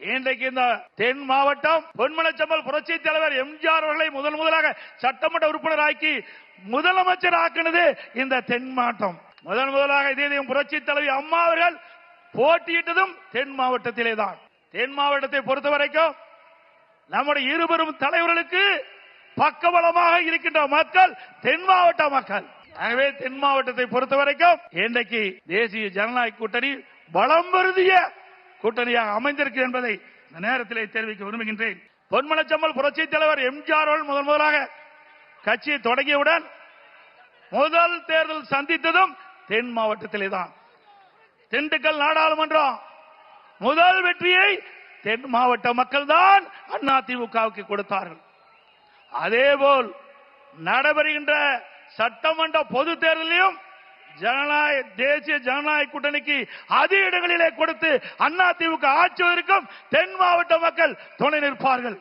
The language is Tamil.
இன்றைக்கு இந்த தென் மாவட்டம் பொன்மனச்சம்பல் புரட்சி தலைவர் எம்ஜிஆர் அவர்களை முதலாக சட்டமன்ற உறுப்பினராக்கி முதலமைச்சர் ஆக்கினது இந்த தென் மாவட்டம். முதலாக இதே புரட்சி தலைவி அம்மா அவர்கள் போட்டியிட்டதும் தென் மாவட்டத்திலே தான். தென் மாவட்டத்தை பொறுத்தவரைக்கும் நம்முடைய இருபெரும் தலைவர்களுக்கு பக்கபலமாக இருக்கின்ற மக்கள் தென் மாவட்ட மக்கள். ஆகவே தென் மாவட்டத்தை பொறுத்தவரைக்கும் இன்றைக்கு தேசிய ஜனநாயக கூட்டணி பலம் பொருந்திய கூட்டணியாக அமைந்திருக்கு என்பதை இந்த நேரத்திலே தெரிவிக்க விரும்புகின்றேன். பொன்மனச்சம்பல் புரட்சி தலைவர் எம்ஜிஆர் அவர்கள் முதலாக கட்சியை தொடங்கியவுடன் முதல் தேர்தல் சந்தித்ததும் தென் மாவட்டத்திலே தான். திண்டுக்கல் நாடாளுமன்றம் முதல் வெற்றியை தென் மாவட்ட மக்கள் தான் அதிமுகவுக்கு கொடுத்தார்கள். அதேபோல் நடைபெறுகின்ற சட்டமன்ற பொது தேர்தலையும் தேசிய ஜனநாயக கூட்டணிக்கு அதிக இடங்களிலே கொடுத்து அதிமுக ஆட்சி இருக்கும் தென் மாவட்ட மக்கள் துணை நிற்பார்கள்.